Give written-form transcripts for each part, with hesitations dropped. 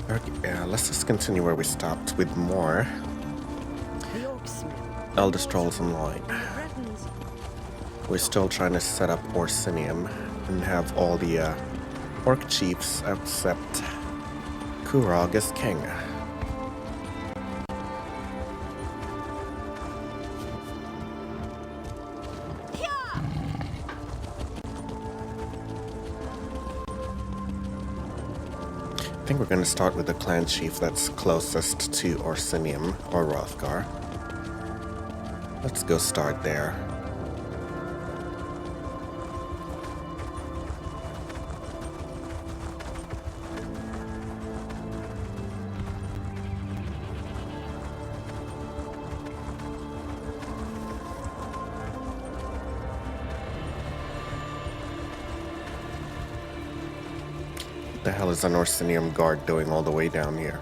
Okay, let's just continue where we stopped with more Elder Scrolls Online. We're still trying to set up Orsinium and have all the orc chiefs except Kurog as king. I think we're going to start with the clan chief that's closest to Orsinium or Wrothgar. Let's go start there. What the hell is an Orsinium guard doing all the way down here?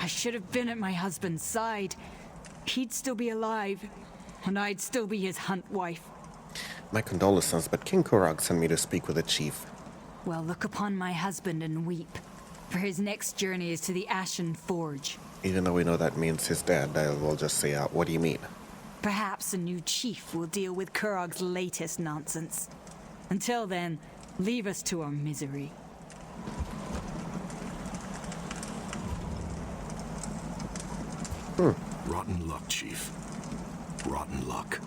I should have been at my husband's side. He'd still be alive, and I'd still be his hunt wife. My condolences, but King Kurog sent me to speak with the chief. Well, look upon my husband and weep, for his next journey is to the Ashen Forge. Even though we know that means he's dead, I will just say, what do you mean? Perhaps a new chief will deal with Kurog's latest nonsense. Until then, leave us to our misery. Rotten luck, Chief. Rotten luck.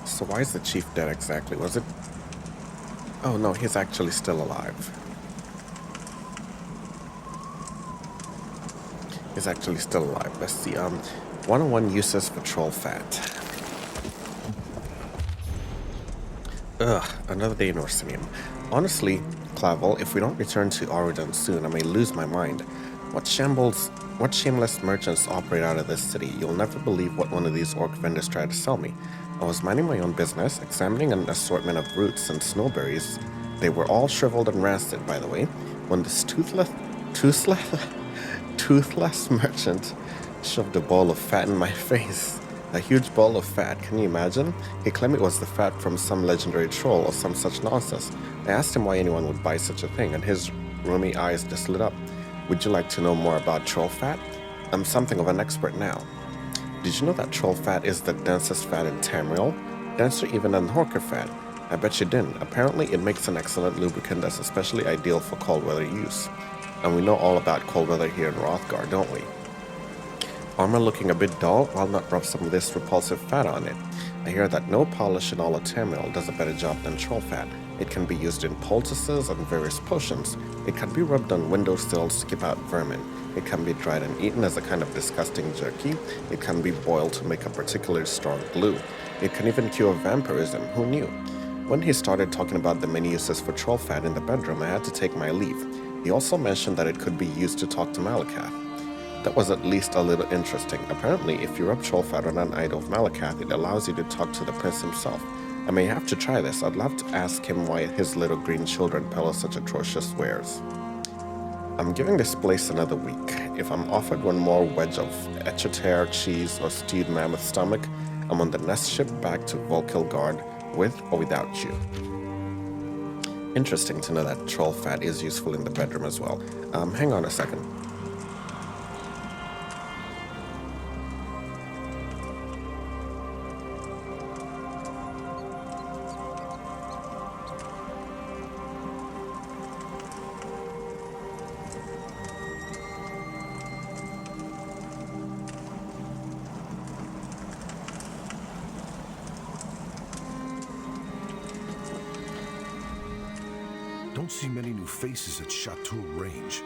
So why is the chief dead exactly? Was it... Oh no, he's actually still alive. He's actually still alive. Let's see, 101 uses for troll fat. Ugh, another day in Orsinium. Honestly, Clavel, if we don't return to Auridon soon, I may lose my mind. What shameless merchants operate out of this city? You'll never believe what one of these orc vendors tried to sell me. I was minding my own business, examining an assortment of roots and snowberries. They were all shriveled and rancid, by the way, when this toothless merchant shoved a bowl of fat in my face. A huge bowl of fat, can you imagine? He claimed it was the fat from some legendary troll or some such nonsense. I asked him why anyone would buy such a thing, and his roomy eyes just lit up. Would you like to know more about troll fat? I'm something of an expert now. Did you know that troll fat is the densest fat in Tamriel? Denser even than Horker fat. I bet you didn't. Apparently it makes an excellent lubricant that's especially ideal for cold weather use. And we know all about cold weather here in Wrothgar, don't we? Armor looking a bit dull? Why not rub some of this repulsive fat on it? I hear that no polish in all of Tamriel does a better job than troll fat. It can be used in poultices and various potions. It can be rubbed on windowsills to keep out vermin. It can be dried and eaten as a kind of disgusting jerky. It can be boiled to make a particularly strong glue. It can even cure vampirism. Who knew? When he started talking about the many uses for troll fat in the bedroom, I had to take my leave. He also mentioned that it could be used to talk to Malakath. That was at least a little interesting. Apparently, if you rub troll fat on an idol of Malakath, it allows you to talk to the prince himself. I may have to try this. I'd love to ask him why his little green children peddle such atrocious wares. I'm giving this place another week. If I'm offered one more wedge of etchater cheese or stewed mammoth stomach, I'm on the next ship back to Volkilgard, with or without you. Interesting to know that troll fat is useful in the bedroom as well. Hang on a second. Don't see many new faces at Chateau Range.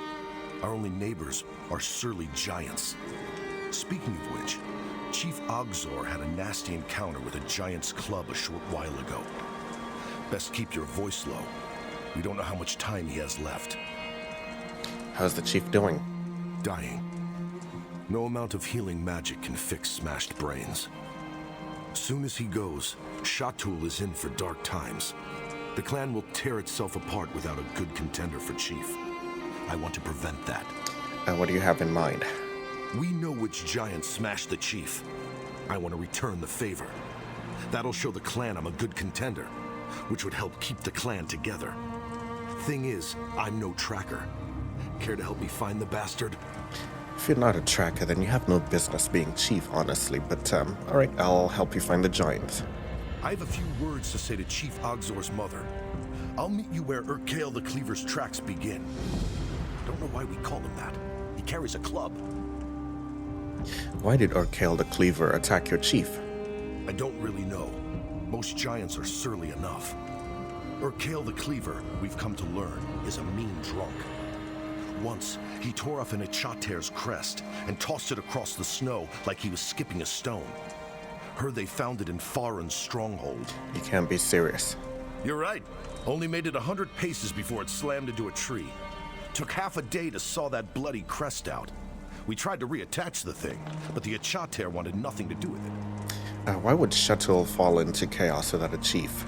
Our only neighbors are surly giants. Speaking of which, Chief Ogzor had a nasty encounter with a giant's club a short while ago. Best keep your voice low. We don't know how much time he has left. How's the chief doing? Dying. No amount of healing magic can fix smashed brains. Soon as he goes, Chatul is in for dark times. The clan will tear itself apart without a good contender for chief. I want to prevent that. What do you have in mind? We know which giant smashed the chief. I want to return the favor. That'll show the clan I'm a good contender, which would help keep the clan together. Thing is, I'm no tracker. Care to help me find the bastard? If you're not a tracker, then you have no business being chief, honestly. But, alright, I'll help you find the giant. I have a few words to say to Chief Ogzor's mother. I'll meet you where Urkael the Cleaver's tracks begin. Don't know why we call him that. He carries a club. Why did Urkael the Cleaver attack your chief? I don't really know. Most giants are surly enough. Urkael the Cleaver, we've come to learn, is a mean drunk. Once, he tore off an Echater's crest and tossed it across the snow like he was skipping a stone. Heard they found it in Farin's stronghold. You can't be serious. You're right. Only made it 100 paces before it slammed into a tree. Took half a day to saw that bloody crest out. We tried to reattach the thing, but the Echater wanted nothing to do with it. Why would Shatul fall into chaos without a chief?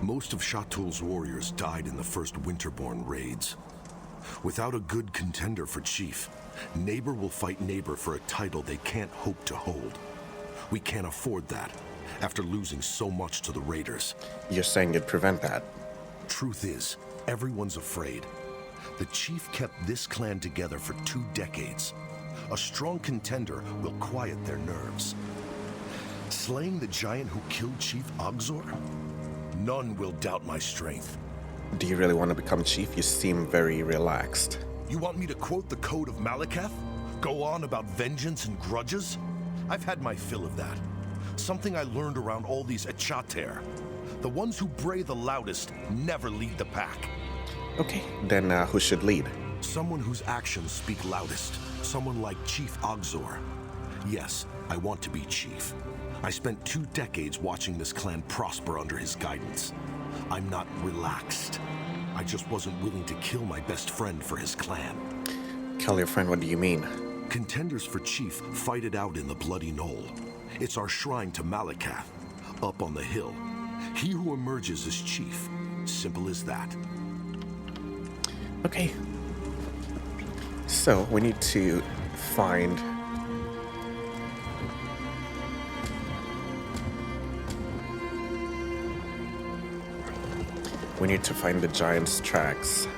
Most of Shatul's warriors died in the first Winterborn raids. Without a good contender for chief, neighbor will fight neighbor for a title they can't hope to hold. We can't afford that, after losing so much to the raiders. You're saying you'd prevent that? Truth is, everyone's afraid. The chief kept this clan together for 2 decades. A strong contender will quiet their nerves. Slaying the giant who killed Chief Ogzor? None will doubt my strength. Do you really want to become chief? You seem very relaxed. You want me to quote the Code of Malekith? Go on about vengeance and grudges? I've had my fill of that. Something I learned around all these Echater. The ones who bray the loudest never lead the pack. Okay, then who should lead? Someone whose actions speak loudest. Someone like Chief Ogzor. Yes, I want to be chief. I spent 2 decades watching this clan prosper under his guidance. I'm not relaxed. I just wasn't willing to kill my best friend for his clan. Kill your friend, what do you mean? Contenders for chief fight it out in the Bloody Knoll. It's our shrine to Malekith, up on the hill. He who emerges is chief. Simple as that. Okay. So, we need to find... We need to find the giant's tracks.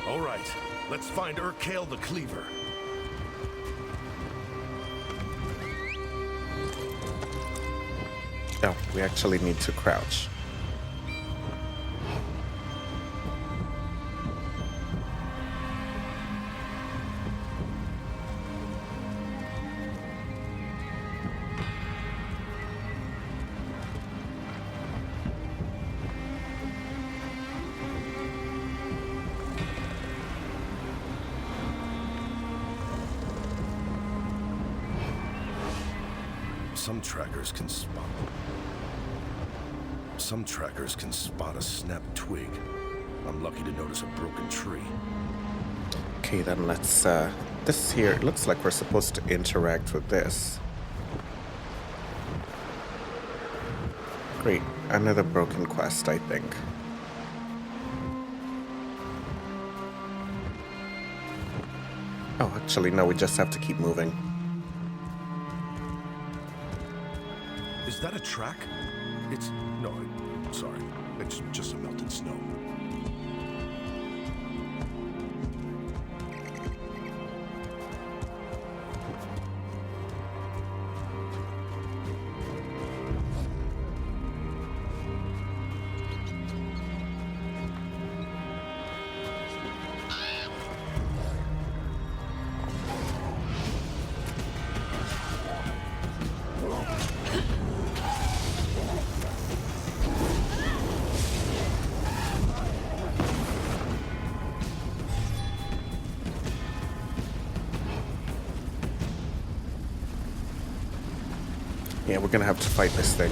All right, let's find Urkael the Cleaver. Oh, we actually need to crouch. Some trackers can spot a snapped twig. I'm lucky to notice a broken tree. Okay, then let's, this here, it looks like we're supposed to interact with this. Great, another broken quest, I think. Oh, actually, no, we just have to keep moving. Is that a track? Sorry. It's just some melted snow. Yeah, we're gonna have to fight this thing.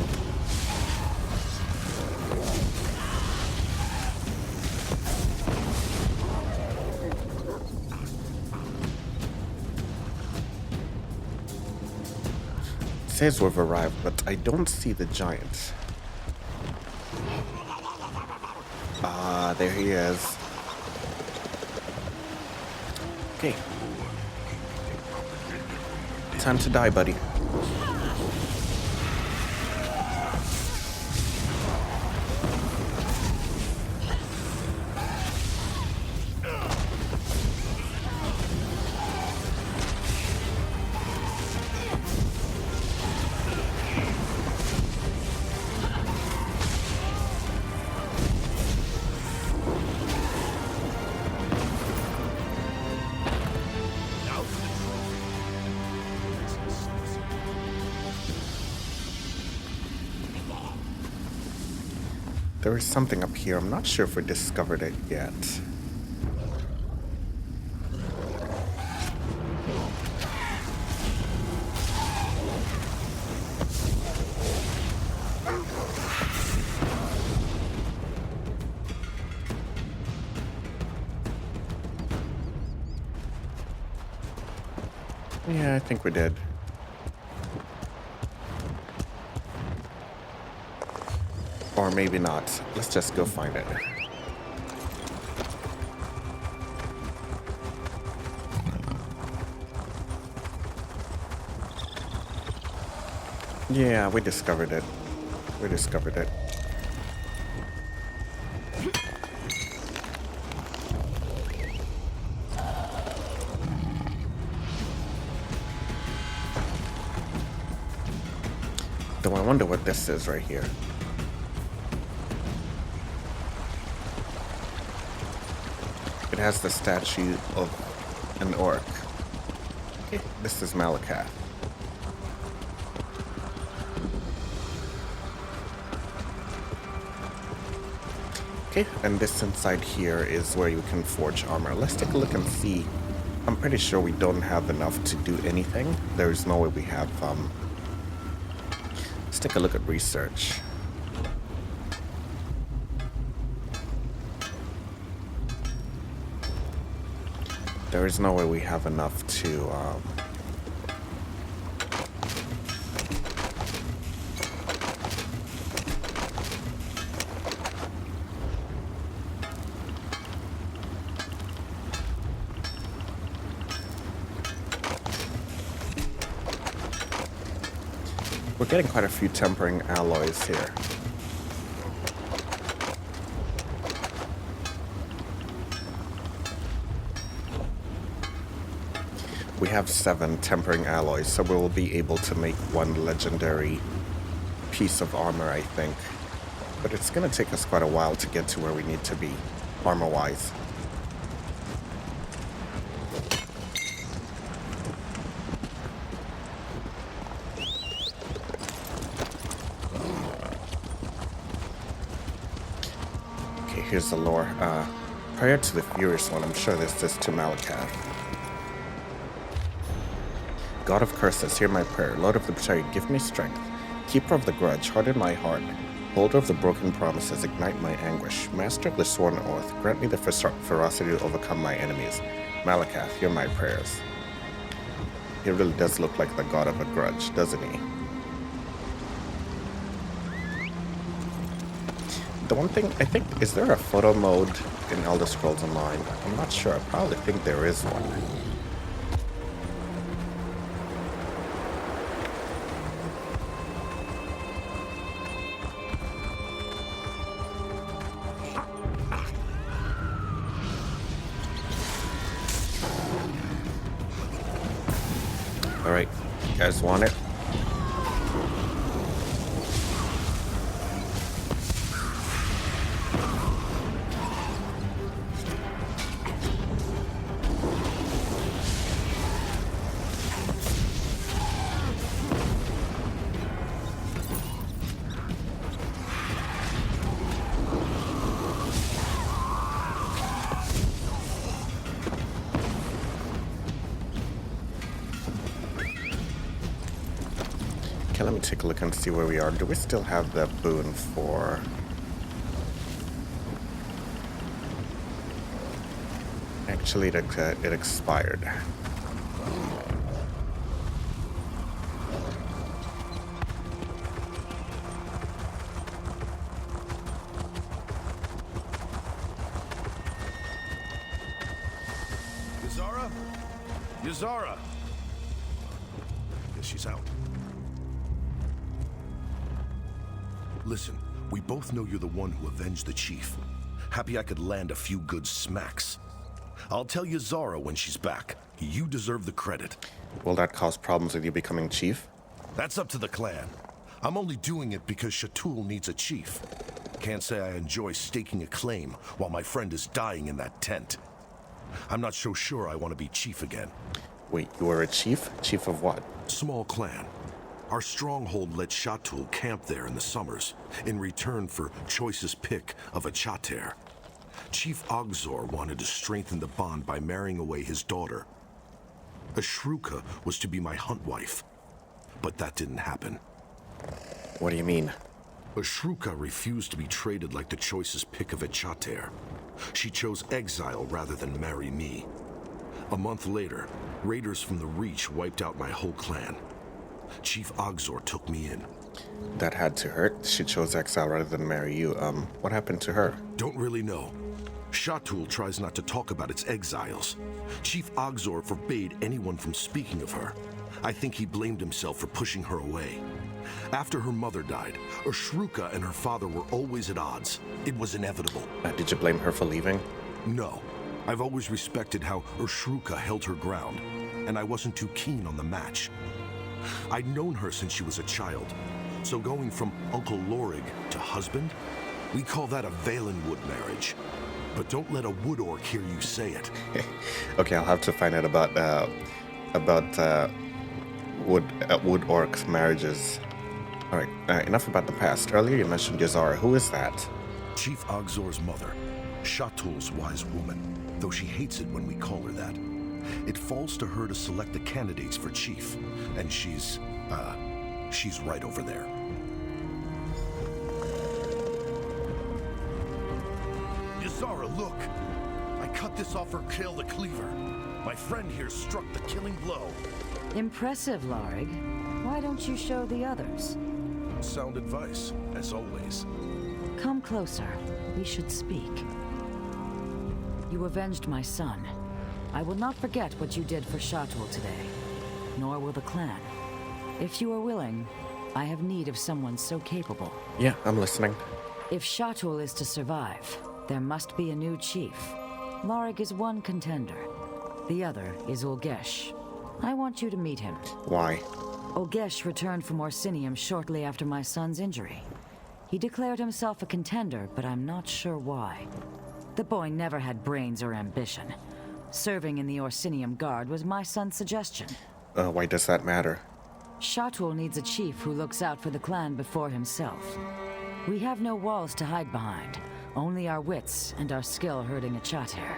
It says we've arrived, but I don't see the giant. Ah, there he is. Okay. Time to die, buddy. There is something up here. I'm not sure if we discovered it yet. Yeah, I think we did. Or maybe not. Let's just go find it. Yeah, we discovered it. We discovered it. Though I wonder what this is right here. It has the statue of an orc. Okay, this is Malakath. Okay, and this inside here is where you can forge armor. Let's take a look and see. I'm pretty sure we don't have enough to do anything. There is no way we have, Let's take a look at research. There is no way we have enough to, We're getting quite a few tempering alloys here. We have 7 tempering alloys, so we will be able to make 1 legendary piece of armor, I think. But it's gonna take us quite a while to get to where we need to be, armor-wise. Okay, here's the lore. Prior to the Furious One, I'm sure this is to Malakath. God of curses, hear my prayer. Lord of the betrayed, give me strength. Keeper of the grudge, harden my heart. Holder of the broken promises, ignite my anguish. Master of the sworn oath, grant me the ferocity to overcome my enemies. Malakath, hear my prayers. He really does look like the god of a grudge, doesn't he? The one thing, I think, is there a photo mode in Elder Scrolls Online? I'm not sure. I probably think there is one. Alright, you guys want it? Okay, let me take a look and see where we are. Do we still have the boon for... Actually, it expired. This Yazara? Yazara! Guess she's out. Listen, we both know you're the one who avenged the chief. Happy I could land a few good smacks. I'll tell Yazara when she's back. You deserve the credit. Will that cause problems with you becoming chief? That's up to the clan. I'm only doing it because Shatul needs a chief. Can't say I enjoy staking a claim while my friend is dying in that tent. I'm not so sure I want to be chief again. Wait, you were a chief? Chief of what? Small clan. Our stronghold let Shatul camp there in the summers, in return for choicest pick of a chater. Chief Ogzor wanted to strengthen the bond by marrying away his daughter. Ashruka was to be my hunt wife, but that didn't happen. What do you mean? Ashruka refused to be traded like the choicest pick of a chater. She chose exile rather than marry me. A month later, raiders from the Reach wiped out my whole clan. Chief Ogzor took me in. That had to hurt. She chose exile rather than marry you. What happened to her? Don't really know. Shatul tries not to talk about its exiles. Chief Ogzor forbade anyone from speaking of her. I think he blamed himself for pushing her away. After her mother died, Ashruka and her father were always at odds. It was inevitable. Did you blame her for leaving? No. I've always respected how Ashruka held her ground, and I wasn't too keen on the match. I'd known her since she was a child, so going from Uncle Lorig to husband, we call that a Valenwood marriage. But don't let a wood orc hear you say it. Okay, I'll have to find out about wood orcs marriages. All right, enough about the past. Earlier you mentioned Yazara. Who is that? Chief Ogzor's mother, Shatul's wise woman, though she hates it when we call her that. It falls to her to select the candidates for chief, and she's right over there. Yazara, look! I cut this off her Kale the Cleaver. My friend here struck the killing blow. Impressive, Lorig. Why don't you show the others? Sound advice, as always. Come closer. We should speak. You avenged my son. I will not forget what you did for Shatul today, nor will the clan. If you are willing, I have need of someone so capable. Yeah, I'm listening. If Shatul is to survive, there must be a new chief. Lorig is one contender. The other is Ulgesh. I want you to meet him. Why? Ulgesh returned from Orsinium shortly after my son's injury. He declared himself a contender, but I'm not sure why. The boy never had brains or ambition. Serving in the Orsinium Guard was my son's suggestion. Why does that matter? Shatul needs a chief who looks out for the clan before himself. We have no walls to hide behind, only our wits and our skill herding a chater.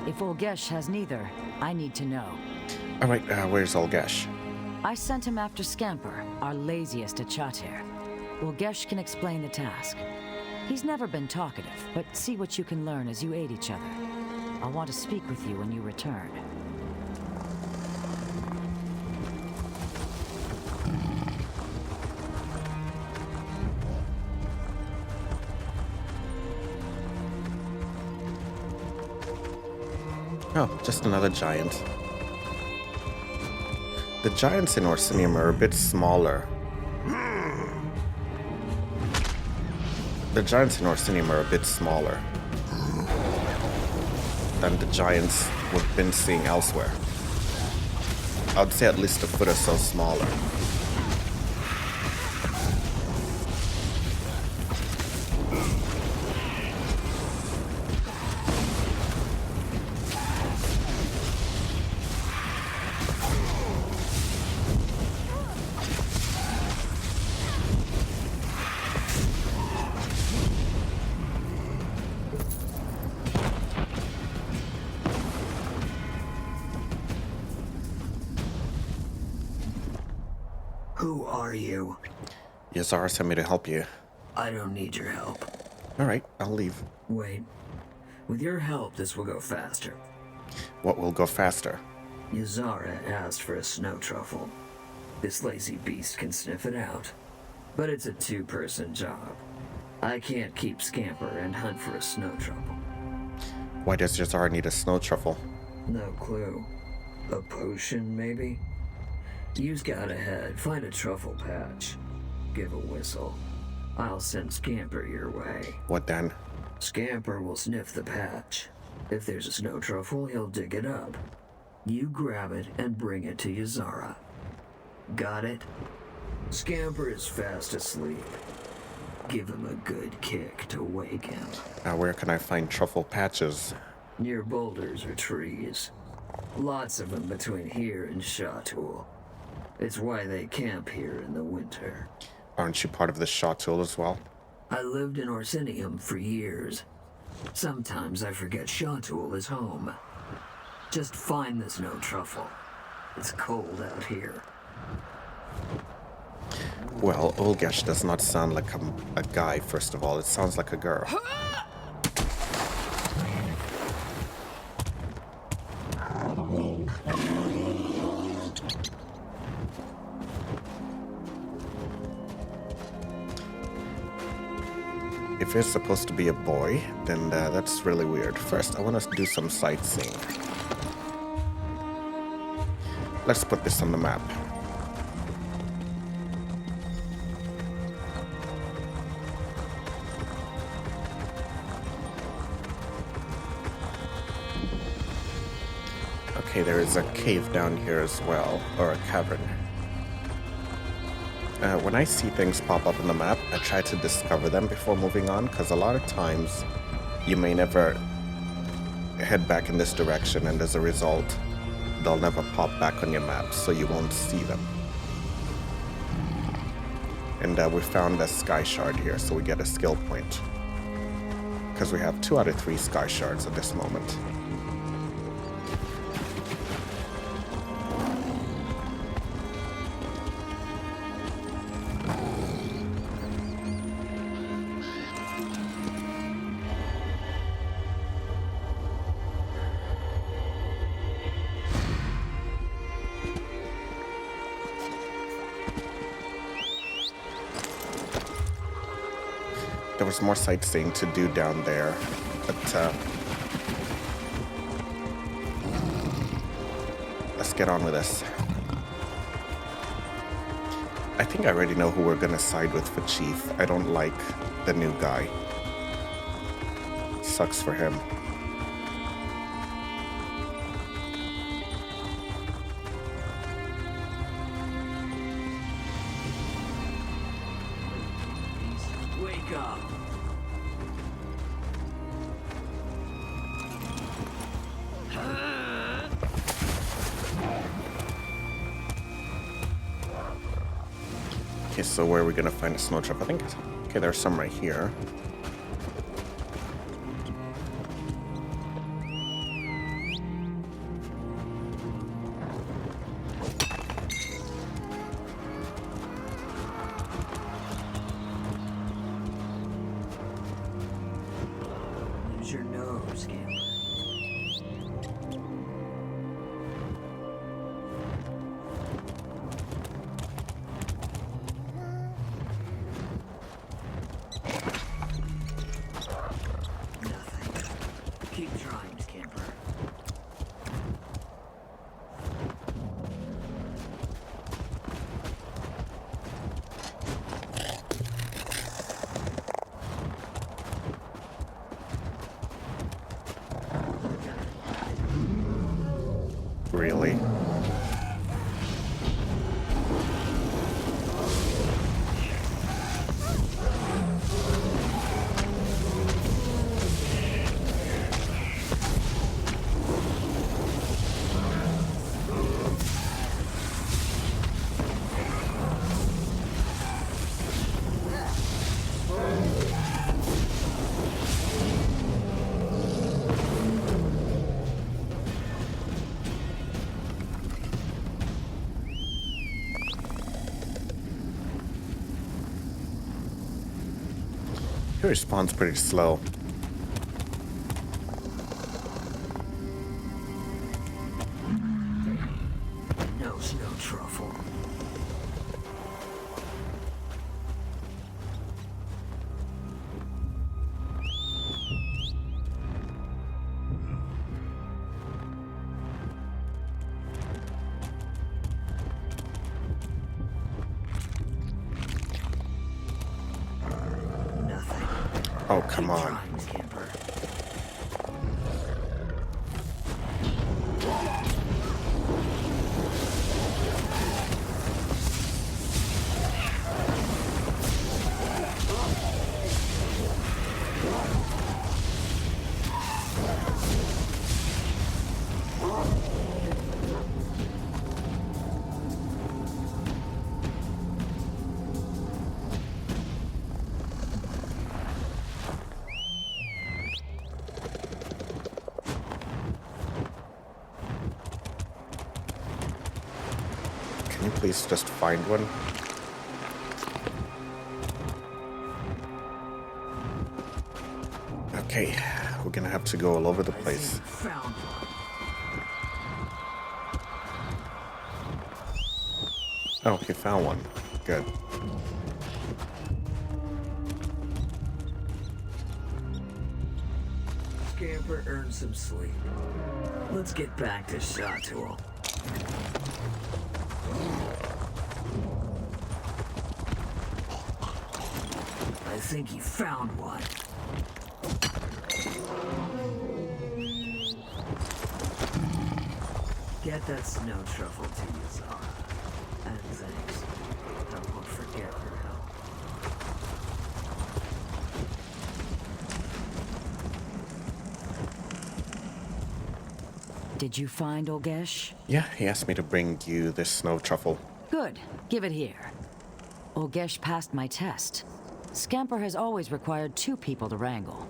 If Ulgesh has neither, I need to know. All right, where's Ulgesh? I sent him after Scamper, our laziest at chater. Ulgesh can explain the task. He's never been talkative, but see what you can learn as you aid each other. I'll want to speak with you when you return. Oh, just another giant. The giants in Orsinium are a bit smaller. The giants in Orsinium are a bit smaller than the giants we've been seeing elsewhere. I'd say at least a foot or so smaller. Who are you? Yazara sent me to help you. I don't need your help. Alright, I'll leave. Wait. With your help, this will go faster. What will go faster? Yazara asked for a snow truffle. This lazy beast can sniff it out. But it's a two-person job. I can't keep Scamper and hunt for a snow truffle. Why does Yazara need a snow truffle? No clue. A potion, maybe? You scout ahead, find a truffle patch. Give a whistle. I'll send Scamper your way. What then? Scamper will sniff the patch. If there's a snow truffle, he'll dig it up. You grab it and bring it to Yazara. Got it? Scamper is fast asleep. Give him a good kick to wake him. Now, where can I find truffle patches? Near boulders or trees. Lots of them between here and Shawtool. It's why they camp here in the winter. Aren't you part of the Shawtool as well? I lived in Orsinium for years. Sometimes I forget Shawtool is home. Just find the snow truffle. It's cold out here. Well, Olgesh does not sound like a guy, first of all. It sounds like a girl. If it's supposed to be a boy, then that's really weird. First, I want us to do some sightseeing. Let's put this on the map. Okay, there is a cave down here as well, or a cavern. When I see things pop up on the map, I try to discover them before moving on, because a lot of times you may never head back in this direction, and as a result, they'll never pop back on your map, so you won't see them. And we found a sky shard here, so we get a skill point. Because we have 2 out of 3 sky shards at this moment. There was more sightseeing to do down there, but let's get on with this. I think I already know who we're gonna side with for chief. I don't like the new guy. Sucks for him. Wake up. Okay, so where are we gonna find a snow trap? I think, okay, there's some right here. Use your nose, Scamper. Nothing. Keep trying, Scamper. Really? He responds pretty slow. No snow truffle. Oh, come Keep on. trying, Scamper. Can you please just find one? Okay, we're gonna have to go all over the place. Found one. Oh, he found one. Good. Scamper earned some sleep. Let's get back to Chatul. I think he found one. Get that snow truffle to you, Zara. And thanks. I won't forget your help. Did you find Olgesh? Yeah, he asked me to bring you this snow truffle. Good. Give it here. Olgesh passed my test. Scamper has always required 2 people to wrangle.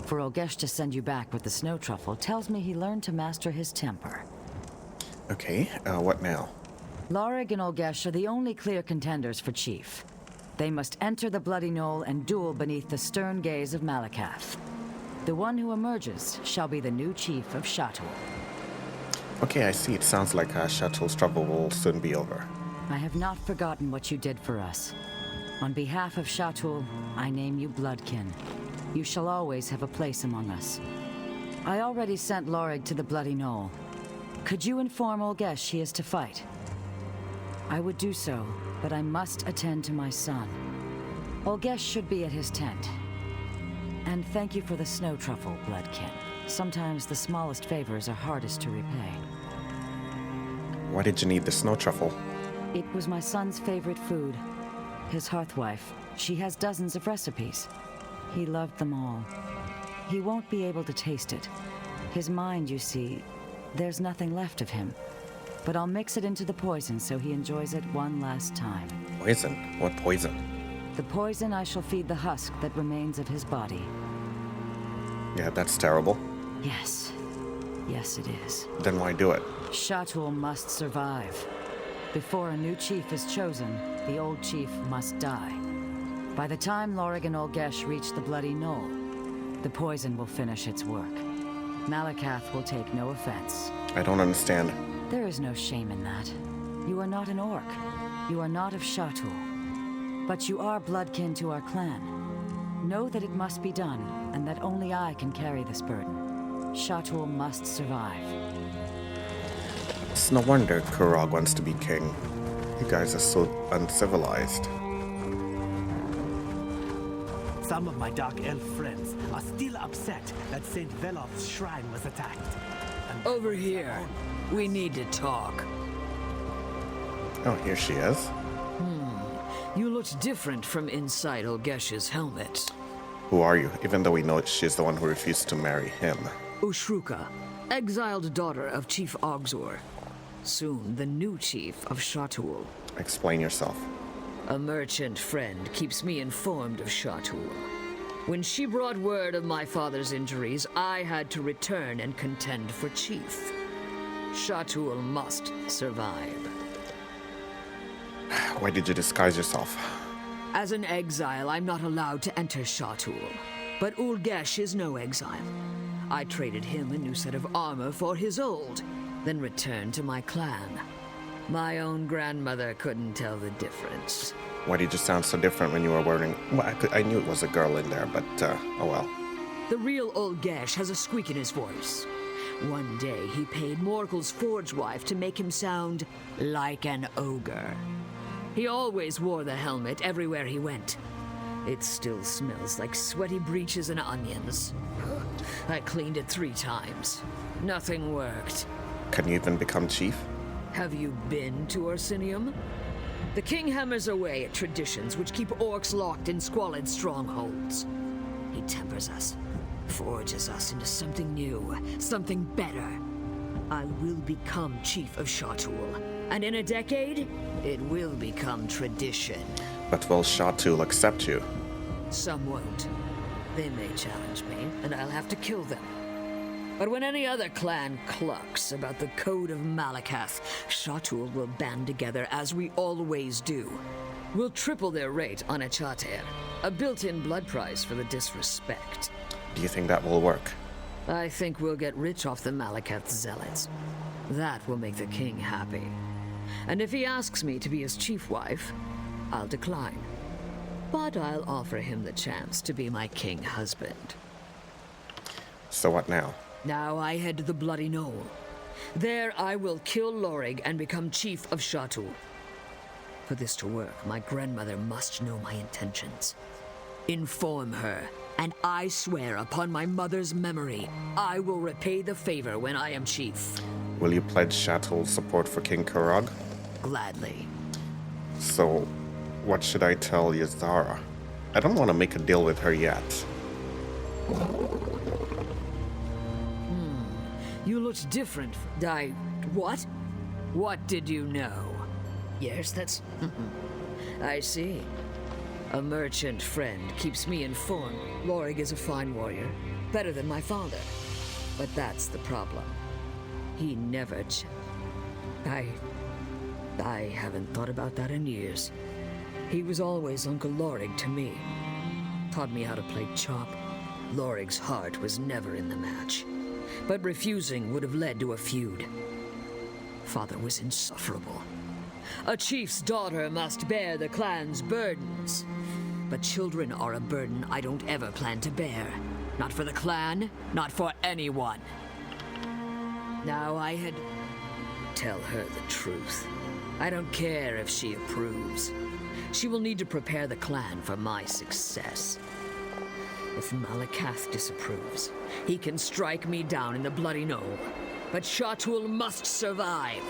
For Olgesh to send you back with the snow truffle tells me he learned to master his temper. Okay, what now? Lorig and Olgesh are the only clear contenders for Chief. They must enter the Bloody Knoll and duel beneath the stern gaze of Malakath. The one who emerges shall be the new Chief of Chatul. Okay, I see. It sounds like Shatul's trouble will soon be over. I have not forgotten what you did for us. On behalf of Chatul, I name you Bloodkin. You shall always have a place among us. I already sent Lorig to the Bloody Knoll. Could you inform Olgesh he is to fight? I would do so, but I must attend to my son. Olgesh should be at his tent. And thank you for the snow truffle, Bloodkin. Sometimes the smallest favors are hardest to repay. Why did you need the snow truffle? It was my son's favorite food. His hearthwife. She has dozens of recipes. He loved them all. He won't be able to taste it. His mind, you see, there's nothing left of him. But I'll mix it into the poison so he enjoys it one last time. Poison? What poison? The poison I shall feed the husk that remains of his body. Yeah, that's terrible. Yes. Yes, it is. Then why do it? Chatul must survive. Before a new chief is chosen, the old chief must die. By the time Lorig and Olgesh reach the Bloody Knoll, the poison will finish its work. Malakath will take no offense. I don't understand. There is no shame in that. You are not an orc. You are not of Chatul. But you are bloodkin to our clan. Know that it must be done, and that only I can carry this burden. Chatul must survive. It's no wonder Kurog wants to be king. You guys are so uncivilized. Some of my Dark Elf friends are still upset that St. Velof's shrine was attacked. And Over here. We need to talk. Oh, here she is. You looked different from inside Olgesh's helmet. Who are you? Even though we know she's the one who refused to marry him. Ushruka, exiled daughter of Chief Ogzor. Soon the new chief of Chatul. Explain yourself. A merchant friend keeps me informed of Chatul. When she brought word of my father's injuries, I had to return and contend for chief. Chatul must survive. Why did you disguise yourself? As an exile, I'm not allowed to enter Chatul. But Ulgesh is no exile. I traded him a new set of armor for his old, then returned to my clan. My own grandmother couldn't tell the difference. Why did you sound so different when you were wearing... Well, I knew it was a girl in there, but, oh well. The real Ulgesh has a squeak in his voice. One day, he paid Morkel's forge wife to make him sound like an ogre. He always wore the helmet everywhere he went. It still smells like sweaty breeches and onions. I cleaned it 3 times. Nothing worked. Can you even become chief? Have you been to Orsinium? The king hammers away at traditions which keep orcs locked in squalid strongholds. He tempers us, forges us into something new, something better. I will become chief of Shatul, and in a decade, it will become tradition. But will Shatul accept you? Some won't. They may challenge me, and I'll have to kill them. But when any other clan clucks about the Code of Malakath, Shatul will band together as we always do. We'll triple their rate on Echater, a built-in blood price for the disrespect. Do you think that will work? I think we'll get rich off the Malakath zealots. That will make the king happy. And if he asks me to be his chief wife, I'll decline. But I'll offer him the chance to be my king husband. So what now? Now I head to the Bloody Knoll. There I will kill Lorig and become chief of Shatul. For this to work, my grandmother must know my intentions. Inform her, and I swear upon my mother's memory, I will repay the favor when I am chief. Will you pledge Shatul's support for King Kurog? Gladly. So, what should I tell Yazara? I don't want to make a deal with her yet. You looked different. What? What did you know? Yes, that's... I see. A merchant friend keeps me informed. Lorig is a fine warrior. Better than my father. But that's the problem. He never I haven't thought about that in years. He was always Uncle Lorig to me. Taught me how to play chop. Lorig's heart was never in the match. But refusing would have led to a feud. Father was insufferable. A chief's daughter must bear the clan's burdens. But children are a burden I don't ever plan to bear. Not for the clan, not for anyone. Now I had... Tell her the truth. I don't care if she approves. She will need to prepare the clan for my success. If Malakath disapproves, he can strike me down in the Bloody Knoll. But Shatul must survive.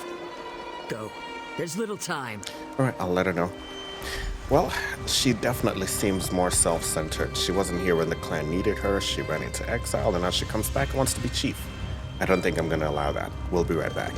Go. There's little time. Alright, I'll let her know. Well, she definitely seems more self-centered. She wasn't here when the clan needed her, she ran into exile, and now she comes back and wants to be chief. I don't think I'm gonna allow that. We'll be right back.